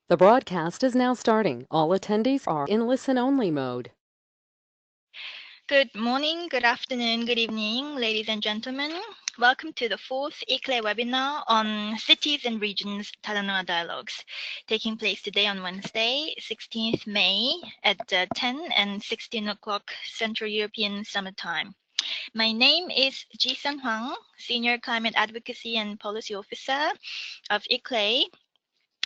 The broadcast is now starting. All attendees are in listen-only mode. Good morning, good afternoon, good evening, ladies and gentlemen. Welcome to the fourth ICLEI webinar on Cities and Regions Talanoa Dialogues, taking place today on Wednesday, 16th May at 10 and 16 o'clock Central European Summer Time. My name is Jisun Hwang, Senior Climate Advocacy and Policy Officer of ICLEI,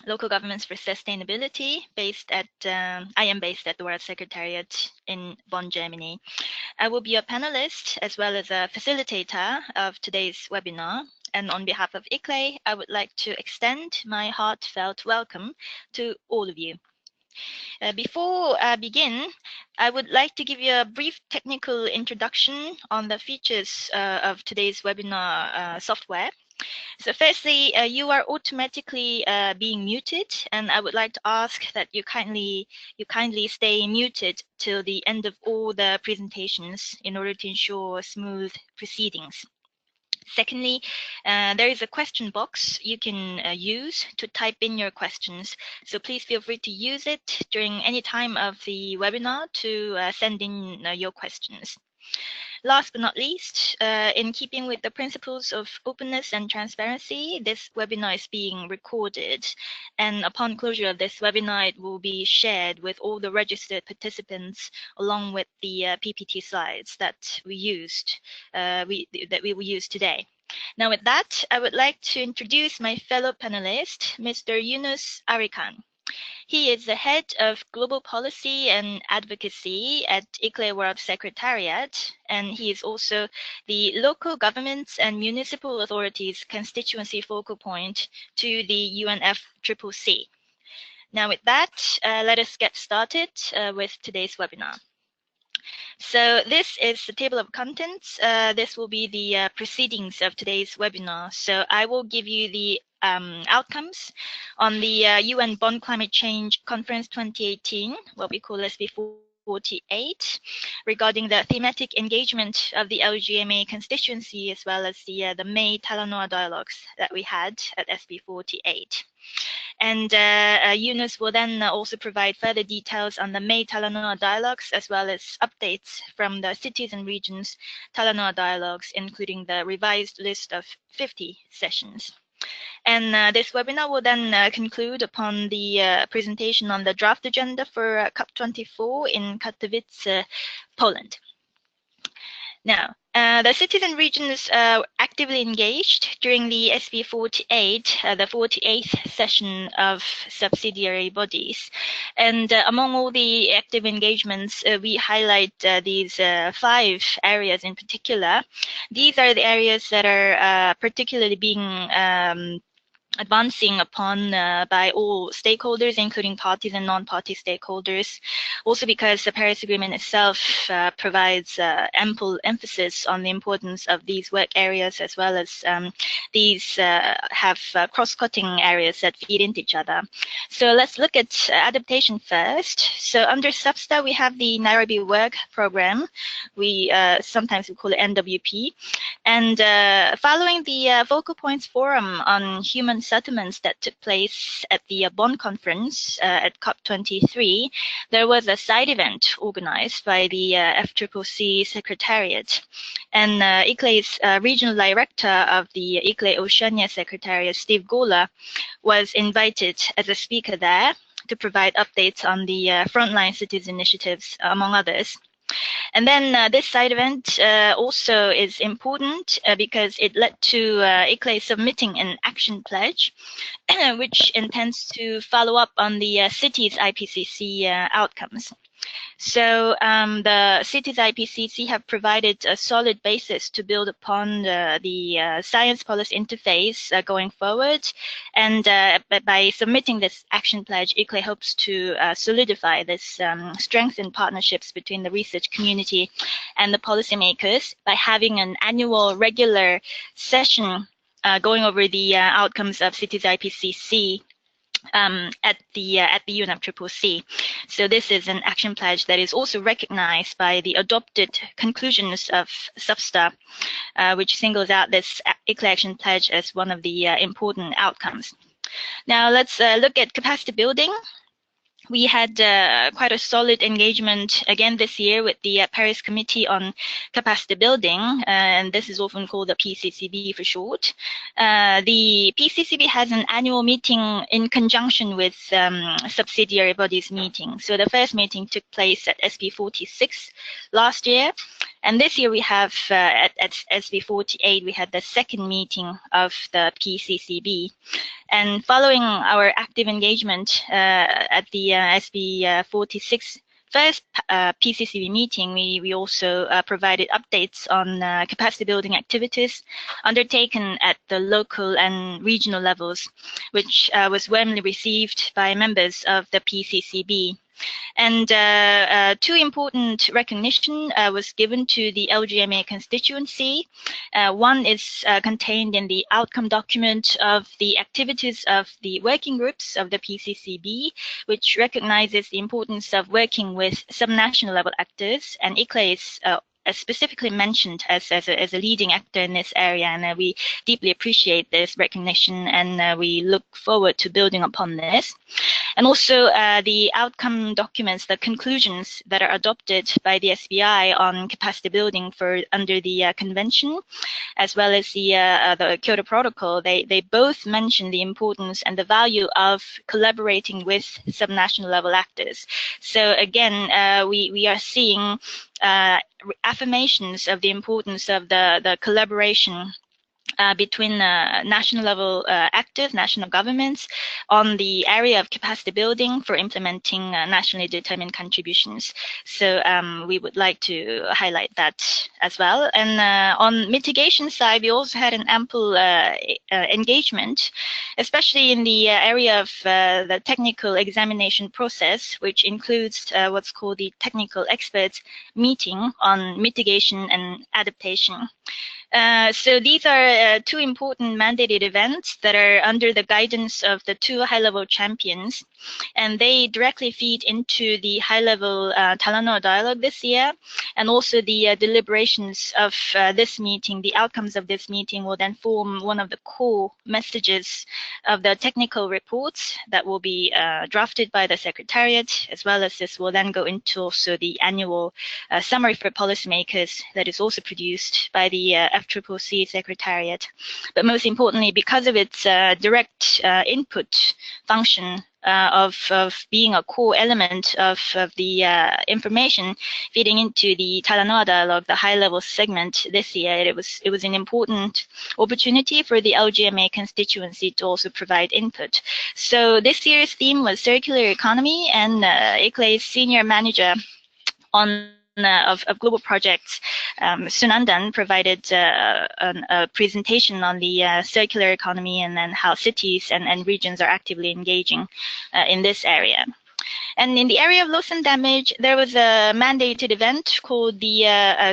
Local Governments for Sustainability, I am based at the World Secretariat in Bonn, Germany. I will be a panelist as well as a facilitator of today's webinar. And on behalf of ICLEI, I would like to extend my heartfelt welcome to all of you. Before I begin, I would like to give you a brief technical introduction on the features of today's webinar software. So firstly, you are automatically being muted, and I would like to ask that you kindly stay muted till the end of all the presentations in order to ensure smooth proceedings. Secondly, there is a question box you can use to type in your questions. So please feel free to use it during any time of the webinar to send in your questions. Last but not least, in keeping with the principles of openness and transparency, this webinar is being recorded. And upon closure of this webinar, it will be shared with all the registered participants along with the PPT slides that we will use today. Now with that, I would like to introduce my fellow panelist, Mr. Yunus Arikan. He is the head of global policy and advocacy at ICLEI World Secretariat, and he is also the local governments and municipal authorities constituency focal point to the UNFCCC. Now with that, let us get started with today's webinar. So this is the table of contents. This will be the proceedings of today's webinar. So I will give you the outcomes on the UN Bonn Climate Change Conference 2018, what we call SP48, regarding the thematic engagement of the LGMA constituency, as well as the May Talanoa Dialogues that we had at SP48. And Yunus will then also provide further details on the May Talanoa Dialogues, as well as updates from the Cities and Regions Talanoa Dialogues, including the revised list of 50 sessions. And this webinar will then conclude upon the presentation on the draft agenda for COP24 in Katowice, Poland. Now, the cities and regions actively engaged during the SP48, the 48th session of subsidiary bodies. And among all the active engagements, we highlight these 5 areas in particular. These are the areas that are particularly being advancing upon by all stakeholders, including parties and non-party stakeholders. Also because the Paris Agreement itself provides ample emphasis on the importance of these work areas, as well as these have cross-cutting areas that feed into each other. So let's look at adaptation first. So under SUBSTA, we have the Nairobi Work Program. We sometimes we call it NWP. And following the Focal Points Forum on Human Settlements that took place at the Bonn conference at COP23, there was a side event organized by the FCCC Secretariat. And ICLEI's regional director of the ICLEI Oceania Secretariat, Steve Gola, was invited as a speaker there to provide updates on the frontline cities initiatives, among others. And then this side event also is important because it led to ICLEI submitting an action pledge, which intends to follow up on the cities IPCC outcomes. So the cities IPCC have provided a solid basis to build upon the science policy interface going forward. And by submitting this action pledge, ICLEI hopes to solidify this strengthened partnerships between the research community and the policymakers by having an annual regular session going over the outcomes of cities IPCC at the UNFCCC. So this is an action pledge that is also recognized by the adopted conclusions of SUBSTA, which singles out this ICLEI action pledge as one of the important outcomes. Now let's look at capacity building. We had quite a solid engagement again this year with the Paris Committee on Capacity Building, and this is often called the PCCB for short. The PCCB has an annual meeting in conjunction with subsidiary bodies meeting. So the first meeting took place at SP46 last year, and this year we have at SP48 we had the second meeting of the PCCB. And following our active engagement at the SP46 first PCCB meeting, we also provided updates on capacity building activities undertaken at the local and regional levels, which was warmly received by members of the PCCB. And two important recognition was given to the LGMA constituency. One is contained in the outcome document of the activities of the working groups of the PCCB, which recognizes the importance of working with subnational level actors, and ICLEI is specifically mentioned as a leading actor in this area, and we deeply appreciate this recognition, and we look forward to building upon this. And also the outcome documents, the conclusions that are adopted by the SBI on capacity building for under the convention, as well as the Kyoto Protocol, they both mention the importance and the value of collaborating with subnational level actors. So again, we are seeing affirmations of the importance of the collaboration between national level actors, national governments, on the area of capacity building for implementing nationally determined contributions. So we would like to highlight that as well. And on mitigation side, we also had an ample engagement, especially in the area of the technical examination process, which includes what's called the technical experts meeting on mitigation and adaptation. So these are two important mandated events that are under the guidance of the two high-level champions, and they directly feed into the high-level Talanoa Dialogue this year, and also the deliberations of this meeting. The outcomes of this meeting will then form one of the core messages of the technical reports that will be drafted by the Secretariat, as well as this will then go into also the annual summary for policymakers that is also produced by the FCCC Secretariat. But most importantly, because of its direct input function of being a core element of the information feeding into the Talanoa Dialogue, the high-level segment this year, it was an important opportunity for the LGMA constituency to also provide input. So this year's theme was circular economy, and ICLEI's senior manager of global projects, Sunandan, provided a presentation on the circular economy and then how cities and regions are actively engaging in this area. And in the area of loss and damage, there was a mandated event called the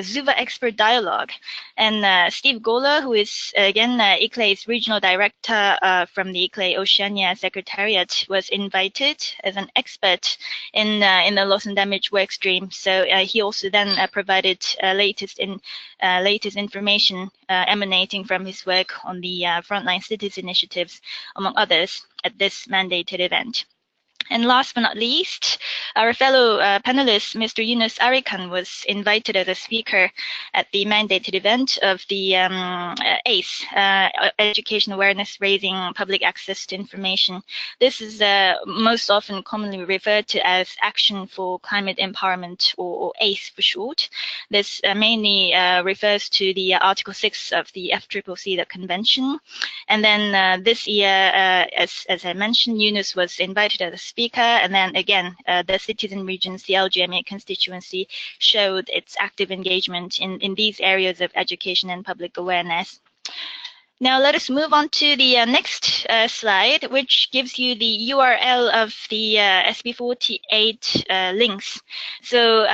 Zuva Expert Dialogue. And Steve Gola, who is, again, ICLEI's regional director from the ICLEI Oceania Secretariat, was invited as an expert in the loss and damage work stream. So he also then provided latest information emanating from his work on the Frontline Cities initiatives, among others, at this mandated event. And last but not least, our fellow panelist, Mr. Yunus Arikan, was invited as a speaker at the mandated event of the ACE, Education Awareness Raising Public Access to Information. This is most often commonly referred to as Action for Climate Empowerment, or ACE for short. This mainly refers to the Article 6 of the FCCC, the convention. And then this year, as I mentioned, Yunus was invited as a speaker, and then again, the cities and regions, the LGMA constituency, showed its active engagement in these areas of education and public awareness. Now let us move on to the next slide, which gives you the URL of the SP48 links. So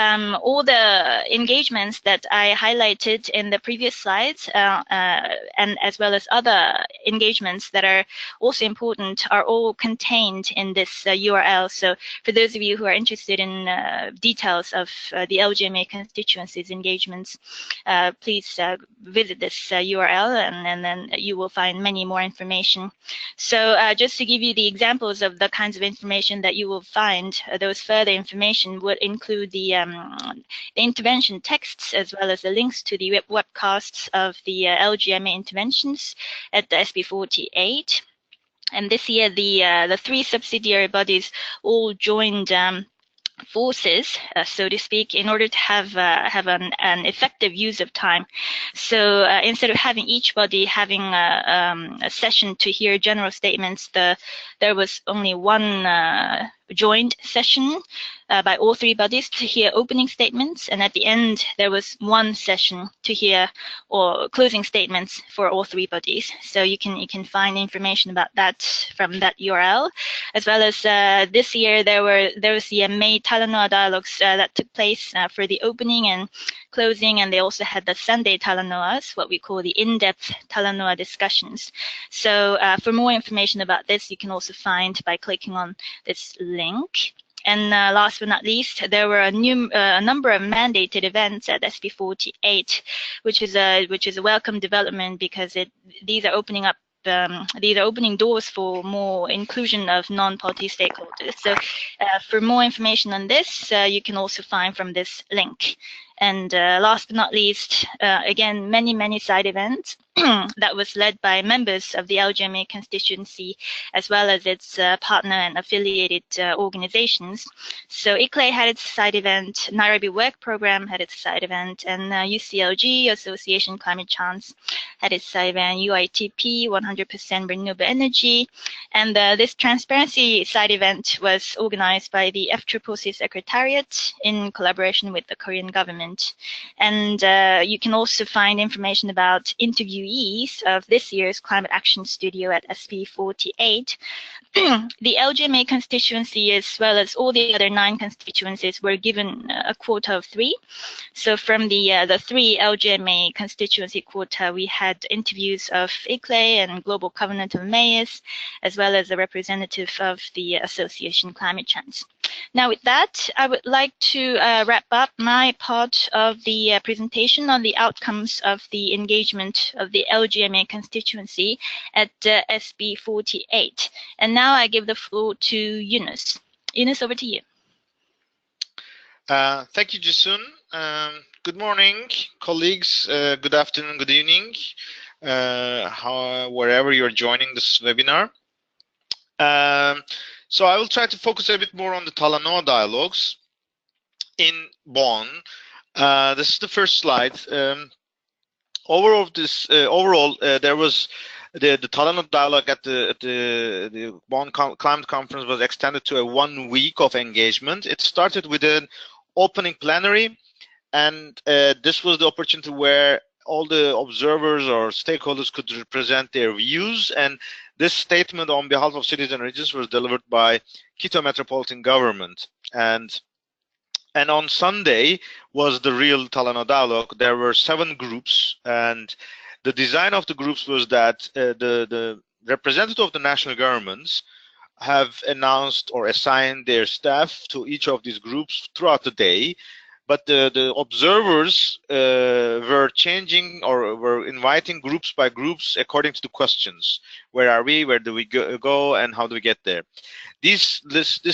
all the engagements that I highlighted in the previous slides, and as well as other engagements that are also important, are all contained in this URL. So for those of you who are interested in details of the LGMA constituencies engagements, please visit this URL, and then you will find many more information. So just to give you the examples of the kinds of information that you will find, those further information would include the intervention texts, as well as the links to the webcasts of the LGMA interventions at the SP48. And this year, the three subsidiary bodies all joined forces, so to speak, in order to have an effective use of time. So instead of having each body having a session to hear general statements, there was only one joined session by all three bodies to hear opening statements, and at the end there was one session to hear or closing statements for all three bodies. So you can find information about that from that URL, as well as this year there was the May Talanoa Dialogues that took place for the opening and closing, and they also had the Sunday Talanoas, what we call the in-depth Talanoa discussions. So for more information about this, you can also find by clicking on this link. And last but not least, there were a number of mandated events at SP48, which is a welcome development, because these are opening up these are opening doors for more inclusion of non-party stakeholders. So for more information on this, you can also find from this link. And last but not least, again, many side events that was led by members of the LGMA constituency, as well as its partner and affiliated organizations. So ICLEI had its side event, Nairobi Work Program had its side event, and UCLG, Association Climate Chance, had its side event, UITP, 100% Renewable Energy. And this transparency side event was organized by the FCCC Secretariat in collaboration with the Korean government. And you can also find information about interviewees of this year's Climate Action Studio at SP48. The LGMA constituency, as well as all the other 9 constituencies, were given a quota of 3. So from the 3 LGMA constituency quota, we had interviews of ICLEI and Global Covenant of Mayors, as well as a representative of the Association Climate Change. Now with that, I would like to wrap up my part of the presentation on the outcomes of the engagement of the LGMA constituency at SP48. And now I give the floor to Yunus. Yunus, over to you. Thank you, Jisun. Good morning, colleagues. Good afternoon, good evening, wherever you're joining this webinar. So I will try to focus a bit more on the Talanoa Dialogues in Bonn. This is the first slide. Overall, there was the Talanoa Dialogue at the Bonn Climate Conference was extended to a 1 week of engagement. It started with an opening plenary, and this was the opportunity where all the observers or stakeholders could represent their views, and this statement on behalf of cities and regions was delivered by Quito Metropolitan Government. And on Sunday was the real Talanoa Dialogue. There were 7 groups, and the design of the groups was that the representative of the national governments have announced or assigned their staff to each of these groups throughout the day, but the observers were changing or were inviting groups by groups according to the questions. Where are we? Where do we go? And how do we get there? This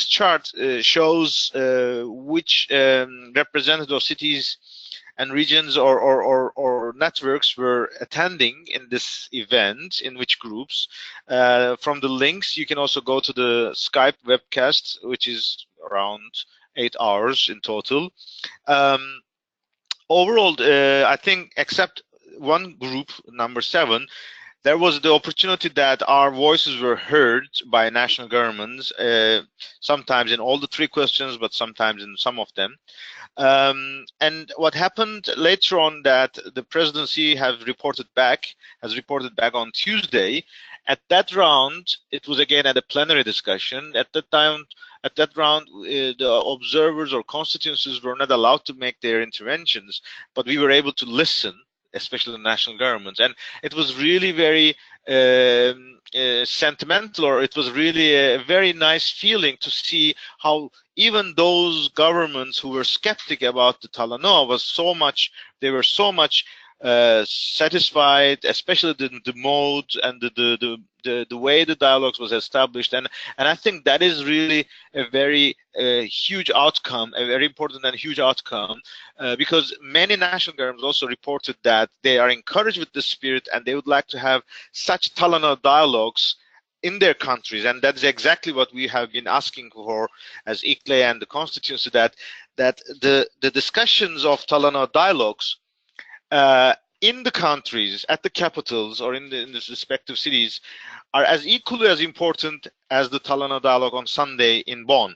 chart shows which representative cities and regions or networks were attending in this event, in which groups. From the links, you can also go to the Skype webcast, which is around 8 hours in total. Overall, I think except one group, number 7, there was the opportunity that our voices were heard by national governments, sometimes in all the 3 questions, but sometimes in some of them. And what happened later on, that the presidency has reported back on Tuesday. At that round, it was again at a plenary discussion. At that round, the observers or constituencies were not allowed to make their interventions, but we were able to listen, especially the national governments. And it was really very sentimental, or it was really a very nice feeling to see how even those governments who were skeptic about the Talanoa they were so much satisfied, especially the mode and the way the dialogues was established, and I think that is really a very huge outcome, a very important and huge outcome, because many national governments also reported that they are encouraged with the spirit and they would like to have such Talanoa dialogues in their countries, and that's exactly what we have been asking for as ICLEI and the constituency, that the discussions of Talanoa dialogues in the countries, at the capitals, or in the respective cities, are as equally as important as the Talanoa dialogue on Sunday in Bonn.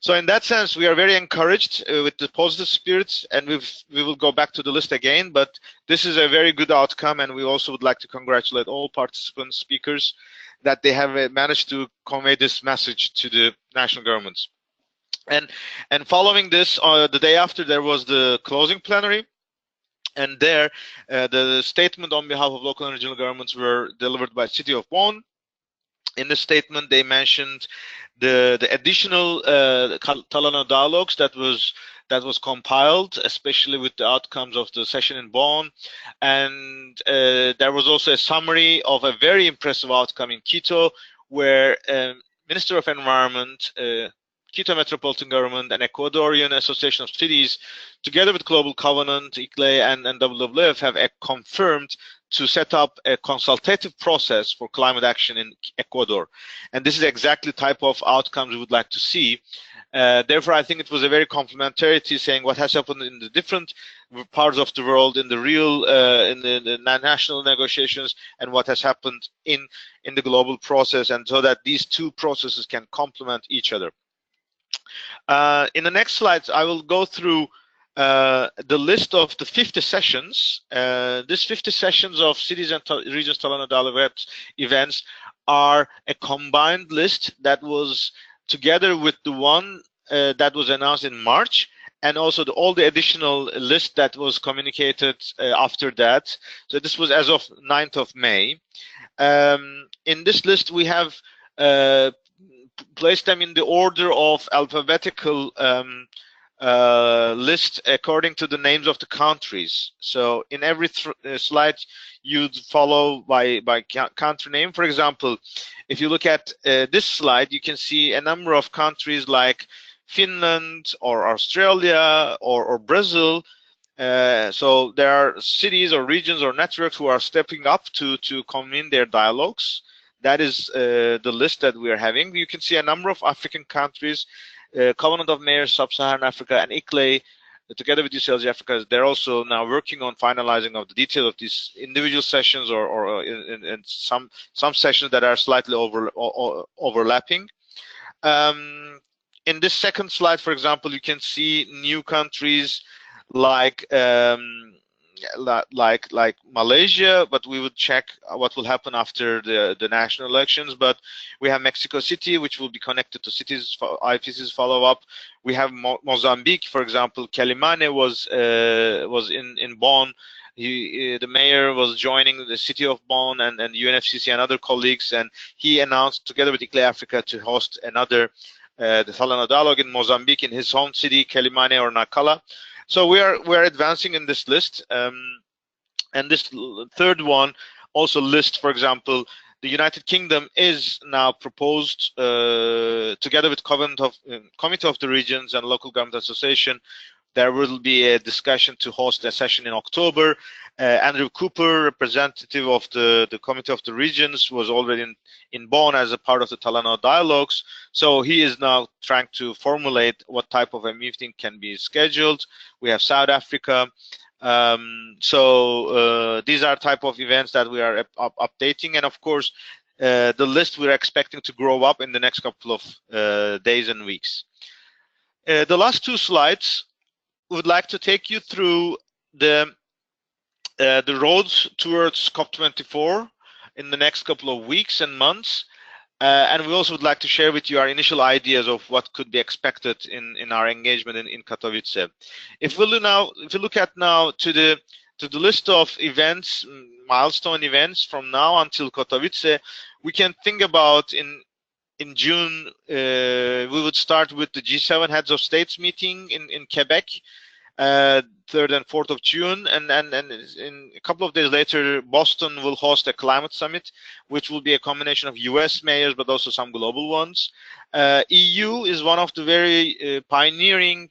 So in that sense, we are very encouraged with the positive spirits, and we will go back to the list again, but this is a very good outcome, and we also would like to congratulate all participants, speakers, that they have managed to convey this message to the national governments. And following this, the day after, there was the closing plenary, and there the statement on behalf of local and regional governments were delivered by City of Bonn. In the statement, they mentioned the additional Talanoa dialogues that was compiled, especially with the outcomes of the session in Bonn, and there was also a summary of a very impressive outcome in Quito, where Minister of Environment, Quito Metropolitan Government, and Ecuadorian Association of Cities, together with Global Covenant, ICLEI, and WWF, have confirmed to set up a consultative process for climate action in Ecuador. And this is exactly the type of outcomes we would like to see. Therefore, I think it was a very complementarity, saying what has happened in the different parts of the world, in the real, in the national negotiations, and what has happened in the global process, and so that these two processes can complement each other. In the next slides, I will go through the list of the 50 sessions. These 50 sessions of Cities and Regions Talanoa Dialogue events are a combined list that was together with the one that was announced in March, and also all the additional list that was communicated after that. So this was as of 9th of May. In this list, we have placed them in the order of alphabetical list according to the names of the countries. So in every slide, you'd follow by country name. For example, if you look at this slide, you can see a number of countries like Finland or Australia or Brazil. So there are cities or regions or networks who are stepping up to convene their dialogues. That is the list that we are having. You can see a number of African countries, Covenant of Mayors, Sub-Saharan Africa, and ICLEI, together with UCLG Africa, they're also now working on finalizing of the detail of these individual sessions, or in some sessions that are slightly overlapping. In this second slide, for example, you can see new countries like Malaysia, but we would check what will happen after the national elections. But we have Mexico City, which will be connected to cities IPC's follow-up. We have Mozambique, for example. Quelimane was in Bonn. The mayor was joining the city of Bonn and UNFCCC and other colleagues, and he announced together with ICLEI Africa to host another the Talanoa Dialogue in Mozambique, in his home city, Quelimane or Nacala. So we are advancing in this list, and this third one also lists, for example, the United Kingdom is now proposed together with Committee of the Regions and Local Government Association. There will be a discussion to host a session in October. Andrew Cooper, representative of the Committee of the Regions, was already in Bonn as a part of the Talanoa Dialogues. So he is now trying to formulate what type of a meeting can be scheduled. We have South Africa. These are type of events that we are updating. And of course, the list we're expecting to grow up in the next couple of days and weeks. The last two slides would like to take you through the roads towards COP24 in the next couple of weeks and months, and we also would like to share with you our initial ideas of what could be expected in our engagement in Katowice. If we look at now to the list of events, milestone events from now until Katowice, we can think about in June we would start with the G7 Heads of States meeting in Quebec. 3rd and 4th of June, and in a couple of days later, Boston will host a climate summit, which will be a combination of US mayors, but also some global ones. EU is one of the very pioneering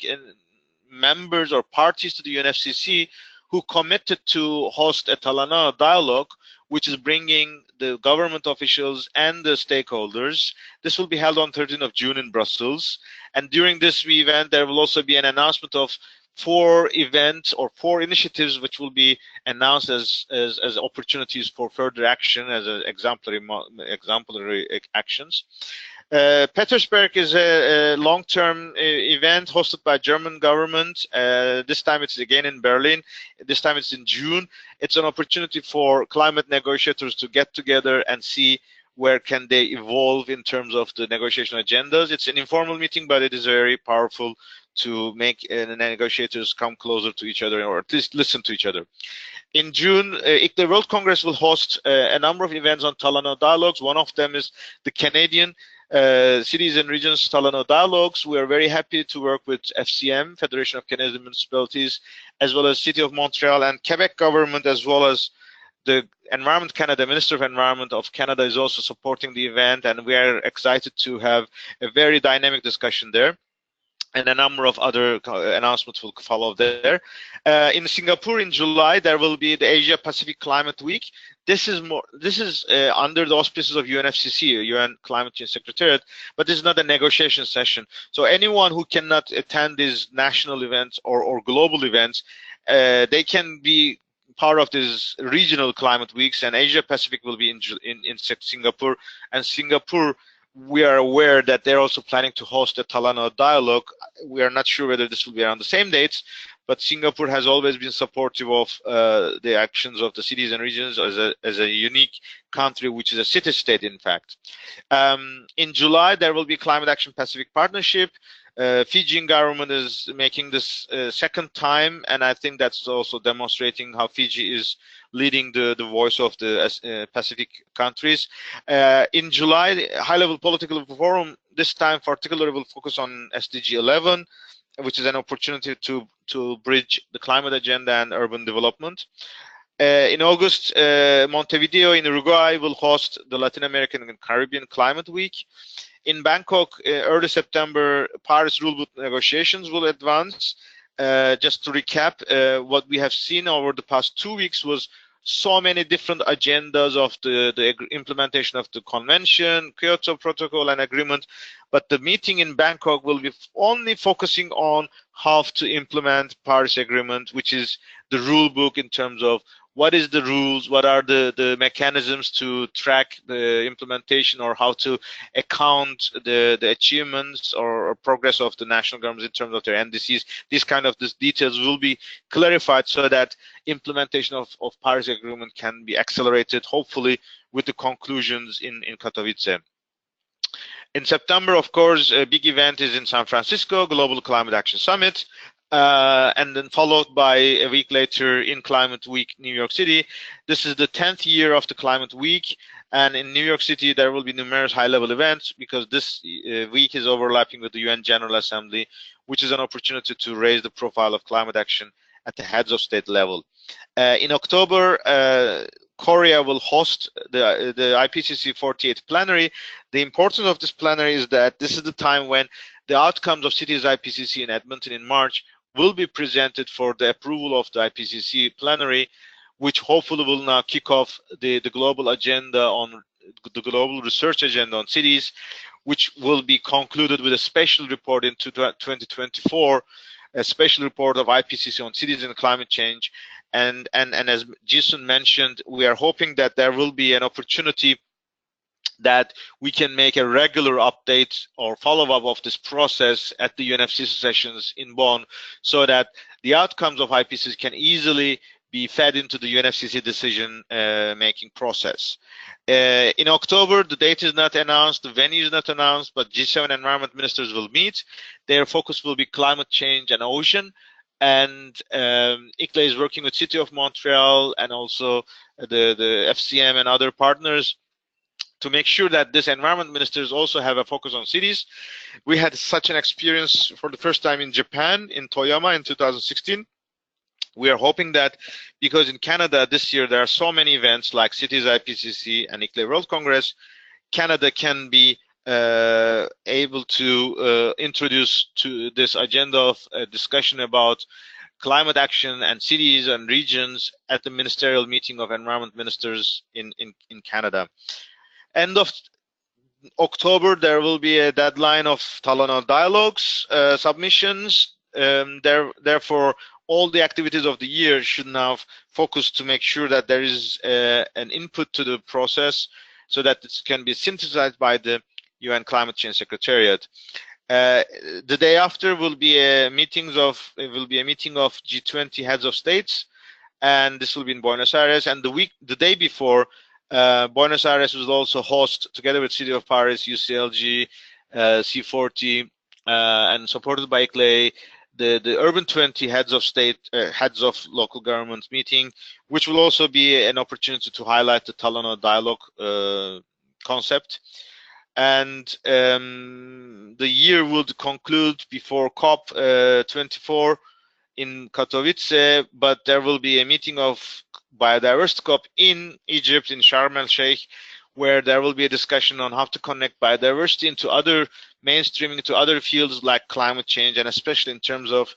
members or parties to the UNFCCC who committed to host a Talanoa Dialogue, which is bringing the government officials and the stakeholders. This will be held on 13th of June in Brussels. And during this event, there will also be an announcement of 4 events or 4 initiatives which will be announced as opportunities for further action, as exemplary actions. Petersburg is a long-term event hosted by German government. This time it's again in Berlin. This time it's in June. It's an opportunity for climate negotiators to get together and see where can they evolve in terms of the negotiation agendas. It's an informal meeting, but it is very powerful to make the negotiators come closer to each other, or at least listen to each other. In June, ICLEI World Congress will host a number of events on Talanoa Dialogues. One of them is the Canadian Cities and Regions Talanoa Dialogues. We are very happy to work with FCM, Federation of Canadian Municipalities, as well as City of Montreal and Quebec government, as well as the Environment Canada, Minister of Environment of Canada is also supporting the event, and we are excited to have a very dynamic discussion there. And a number of other announcements will follow there. In Singapore in July, there will be the Asia Pacific Climate Week. This is under the auspices of UNFCCC, UN Climate Change Secretariat, but this is not a negotiation session. So anyone who cannot attend these national events or global events, they can be part of these regional climate weeks, and Asia Pacific will be in Singapore. And Singapore, we are aware that they're also planning to host a Talanoa Dialogue. We are not sure whether this will be around the same dates, but Singapore has always been supportive of the actions of the cities and regions as a unique country, which is a city-state, in fact. In July, there will be Climate Action Pacific Partnership. Fijian government is making this second time, and I think that's also demonstrating how Fiji is leading the voice of the Pacific countries. In July, the high-level political forum, this time particularly will focus on SDG 11, which is an opportunity to bridge the climate agenda and urban development. In August, Montevideo in Uruguay will host the Latin American and Caribbean Climate Week. In Bangkok, early September, Paris Rulebook negotiations will advance. Just to recap, what we have seen over the past 2 weeks was so many different agendas of the implementation of the convention, Kyoto Protocol and agreement, but the meeting in Bangkok will be only focusing on how to implement Paris Agreement, which is the rule book in terms of what is the rules, what are the mechanisms to track the implementation, or how to account the achievements or progress of the national governments in terms of their NDCs. These kind of details will be clarified so that implementation of Paris Agreement can be accelerated, hopefully with the conclusions in Katowice. In September, of course, a big event is in San Francisco, Global Climate Action Summit. And then followed by a week later in Climate Week, New York City. This is the 10th year of the Climate Week, and in New York City there will be numerous high-level events because this week is overlapping with the UN General Assembly, which is an opportunity to raise the profile of climate action at the heads of state level. In October, Korea will host the IPCC 48 plenary. The importance of this plenary is that this is the time when the outcomes of Cities IPCC in Edmonton in March will be presented for the approval of the IPCC plenary, which hopefully will now kick off the global agenda on the global research agenda on cities, which will be concluded with a special report in 2024, a special report of IPCC on cities and climate change. And as Jisun mentioned, we are hoping that there will be an opportunity that we can make a regular update or follow-up of this process at the UNFCCC sessions in Bonn, so that the outcomes of IPCC can easily be fed into the UNFCCC decision-making process. In October, the date is not announced, the venue is not announced, but G7 environment ministers will meet. Their focus will be climate change and ocean. And ICLEI is working with City of Montreal and also the FCM and other partners to make sure that this environment ministers also have a focus on cities. We had such an experience for the first time in Japan, in Toyama in 2016. We are hoping that because in Canada this year there are so many events like Cities IPCC and ICLEI World Congress, Canada can be able to introduce to this agenda of discussion about climate action and cities and regions at the ministerial meeting of environment ministers in Canada. End of October, there will be a deadline of Talanoa Dialogues submissions. Therefore, all the activities of the year should now focus to make sure that there is an input to the process so that it can be synthesized by the UN Climate Change Secretariat. The day after will be a meeting of G20 heads of states, and this will be in Buenos Aires. And the day before, Buenos Aires will also host, together with City of Paris, UCLG, C40, and supported by ICLEI, the Urban 20 heads of state, heads of local governments meeting, which will also be an opportunity to highlight the Talanoa Dialogue concept. And the year would conclude before COP 24 in Katowice, but there will be a meeting of Biodiversity COP in Egypt, in Sharm el-Sheikh, where there will be a discussion on how to connect biodiversity into other mainstreaming to other fields like climate change, and especially in terms of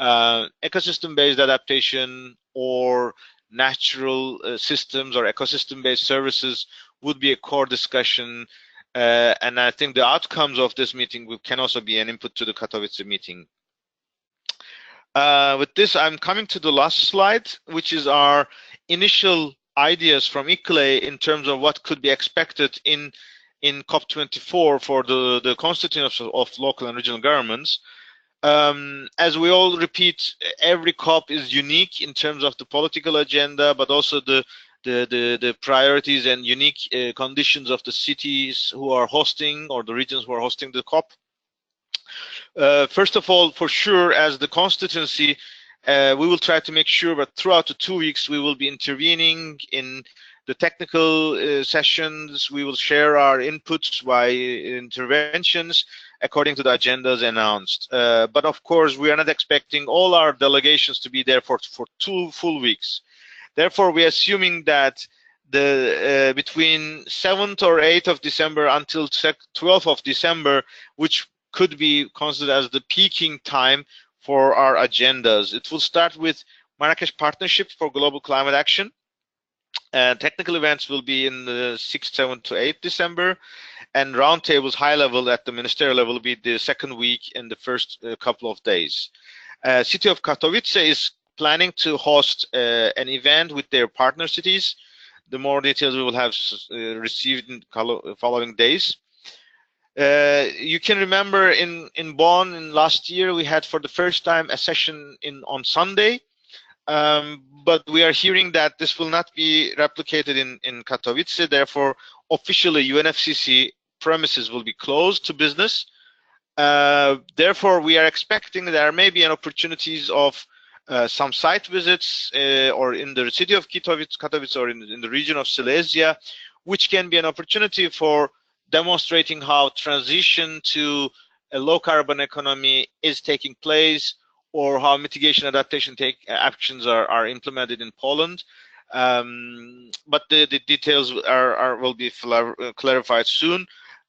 ecosystem-based adaptation or natural systems or ecosystem-based services would be a core discussion. And I think the outcomes of this meeting can also be an input to the Katowice meeting. With this, I'm coming to the last slide, which is our initial ideas from ICLEI in terms of what could be expected in COP24 for the constituents of local and regional governments. As we all repeat, every COP is unique in terms of the political agenda, but also the priorities and unique conditions of the cities who are hosting or the regions who are hosting the COP. First of all, for sure, as the constituency, we will try to make sure that throughout the 2 weeks we will be intervening in the technical sessions. We will share our inputs by interventions according to the agendas announced. But of course, we are not expecting all our delegations to be there for 2 full weeks. Therefore, we are assuming that between 7th or 8th of December until 12th of December, which could be considered as the peaking time for our agendas. It will start with Marrakesh Partnership for Global Climate Action. Technical events will be in the 6th, 7th to 8th December, and roundtables high level at the ministerial level will be the second week in the first couple of days. City of Katowice is planning to host an event with their partner cities. The more details we will have received in following days. You can remember in Bonn in last year we had for the first time a session on Sunday, but we are hearing that this will not be replicated in Katowice. Therefore, officially UNFCCC premises will be closed to business. Therefore, we are expecting there may be an opportunities of some site visits or in the city of Katowice or in the region of Silesia, which can be an opportunity for demonstrating how transition to a low carbon economy is taking place, or how mitigation adaptation actions are implemented in Poland. But the details will be clarified soon.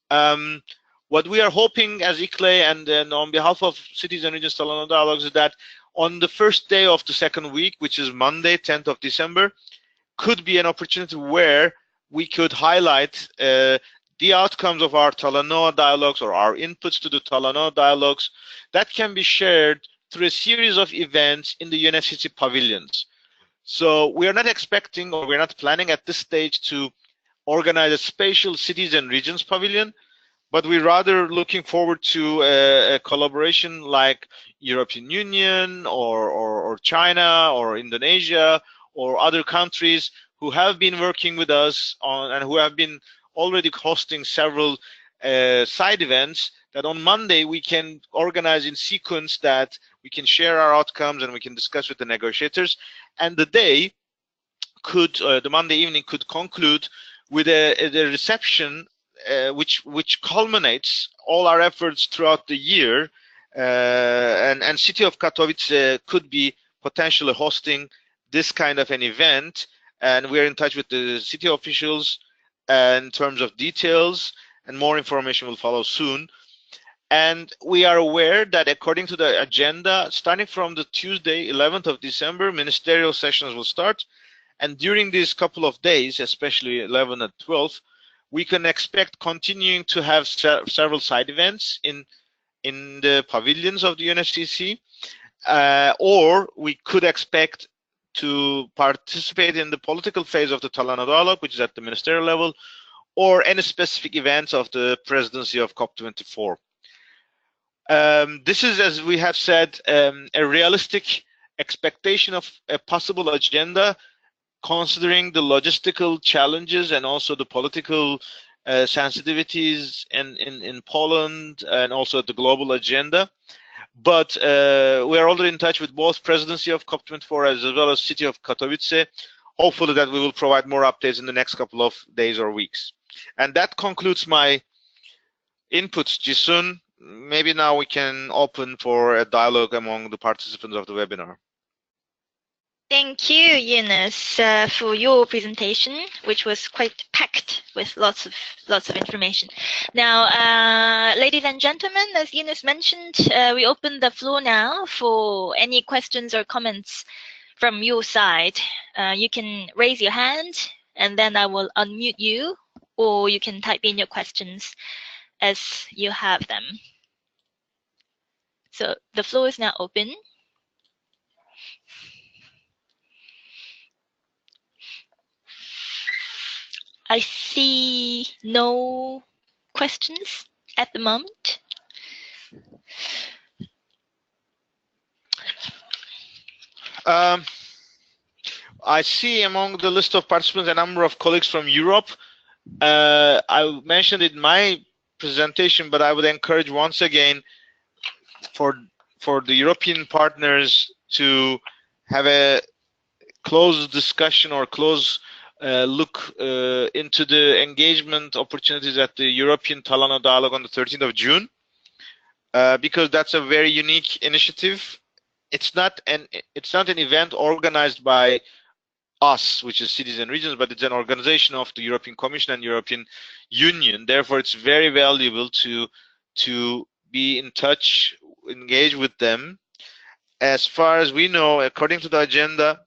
What we are hoping as ICLEI and on behalf of Cities and Regions Talanoa Dialogues is that on the first day of the second week, which is Monday, 10th of December, could be an opportunity where we could highlight the outcomes of our Talanoa Dialogues or our inputs to the Talanoa Dialogues that can be shared through a series of events in the UNFCCC pavilions. So we are not expecting, or we're not planning at this stage to organize a spatial cities and regions pavilion, but we're rather looking forward to a collaboration like European Union or China or Indonesia or other countries who have been working with us on and who have been already hosting several side events, that on Monday we can organize in sequence that we can share our outcomes and we can discuss with the negotiators. And the day could, the Monday evening could conclude with a reception which culminates all our efforts throughout the year, and city of Katowice could be potentially hosting this kind of an event, and we're in touch with the city officials in terms of details, and more information will follow soon. And we are aware that according to the agenda, starting from the Tuesday 11th of December, ministerial sessions will start, and during these couple of days, especially 11 and 12, we can expect continuing to have several side events in the pavilions of the UNFCCC, or we could expect to participate in the political phase of the Talanoa Dialogue, which is at the ministerial level, or any specific events of the presidency of COP24. This is, as we have said, a realistic expectation of a possible agenda, considering the logistical challenges and also the political sensitivities in Poland and also the global agenda. But we are already in touch with both presidency of COP24 as well as city of Katowice. Hopefully that we will provide more updates in the next couple of days or weeks. And that concludes my inputs, Jisun. Maybe now we can open for a dialogue among the participants of the webinar. Thank you, Yunus, for your presentation, which was quite packed with lots of information. Now, ladies and gentlemen, as Yunus mentioned, we open the floor now for any questions or comments from your side. You can raise your hand, and then I will unmute you, or you can type in your questions as you have them. So the floor is now open. I see no questions at the moment. I see among the list of participants a number of colleagues from Europe. I mentioned it in my presentation, but I would encourage once again for the European partners to have a close discussion or close look into the engagement opportunities at the European Talanoa Dialogue on the 13th of June, because that's a very unique initiative. It's not an event organized by us, which is cities and regions, but it's an organization of the European Commission and European Union. Therefore, it's very valuable to be in touch, engage with them. As far as we know, according to the agenda,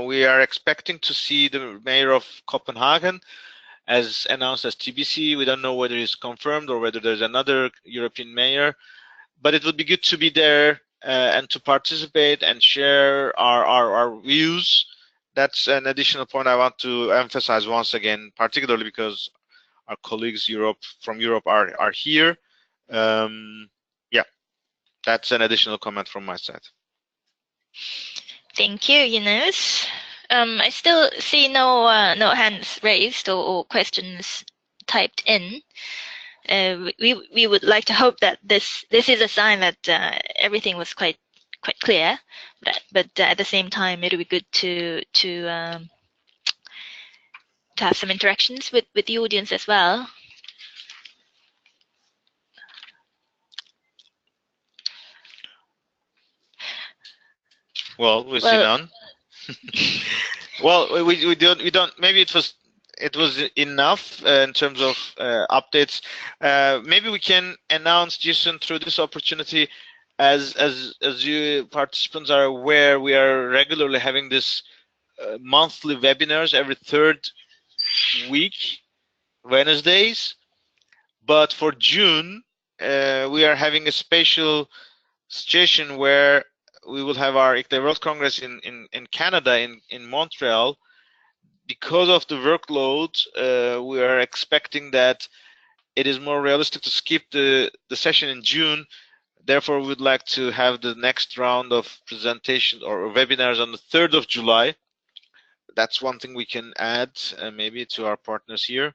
we are expecting to see the mayor of Copenhagen as announced as TBC. We don't know whether it's confirmed or whether there's another European mayor, but it would be good to be there and to participate and share our views. That's an additional point I want to emphasize once again, particularly because our colleagues from Europe are here. Yeah, that's an additional comment from my side. Thank you, Yunus. I still see no hands raised or questions typed in. We would like to hope that this is a sign that everything was quite clear, but at the same time, it'll be good to have some interactions with the audience as well. Well, we see none. Well, we don't. Maybe it was enough in terms of updates. Maybe we can announce, Jisun, through this opportunity, as you participants are aware, we are regularly having this monthly webinars every third week, Wednesdays. But for June, we are having a special situation where we will have our ICLEI World Congress in Canada, in Montreal. Because of the workload, we are expecting that it is more realistic to skip the session in June. Therefore, we would like to have the next round of presentations or webinars on the 3rd of July. That's one thing we can add maybe to our partners here.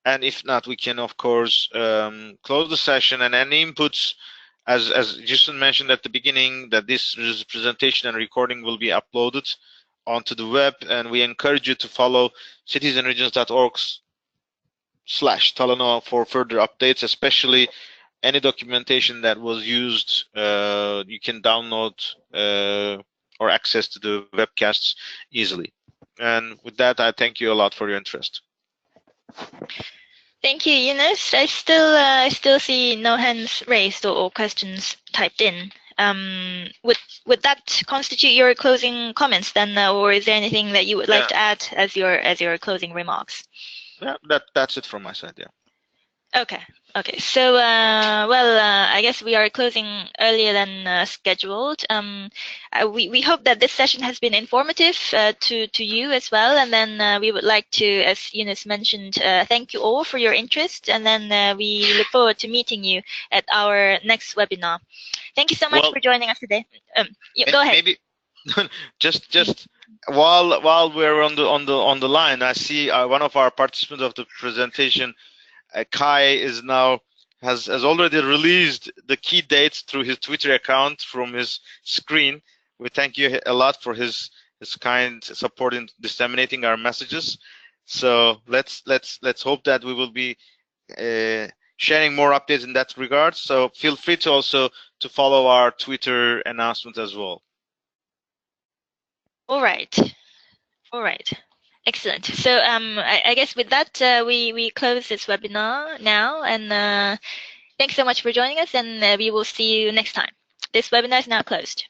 And if not, we can, of course, close the session, and any inputs, as Jisun mentioned at the beginning, that this presentation and recording will be uploaded onto the web, and we encourage you to follow citiesandregions.org/Talanoa for further updates, especially any documentation that was used. You can download or access to the webcasts easily. And with that, I thank you a lot for your interest. Thank you, Yunus. I still see no hands raised or questions typed in. Would that constitute your closing comments then, or is there anything that you would like to add as your closing remarks? Yeah, that's it from my side. Yeah. Okay. Okay. So, well, I guess we are closing earlier than scheduled. We hope that this session has been informative to you as well. And then we would like to, as Yunus mentioned, thank you all for your interest. And then we look forward to meeting you at our next webinar. Thank you so much for joining us today. Yeah, go ahead. Maybe just while we're on the line, I see one of our participants of the presentation, Kai, has already released the key dates through his Twitter account from his screen. We thank you a lot for his kind support in disseminating our messages. So let's hope that we will be sharing more updates in that regard. So feel free to also to follow our Twitter announcement as well. All right. All right. Excellent. So I guess with that, we close this webinar now. And thanks so much for joining us. And we will see you next time. This webinar is now closed.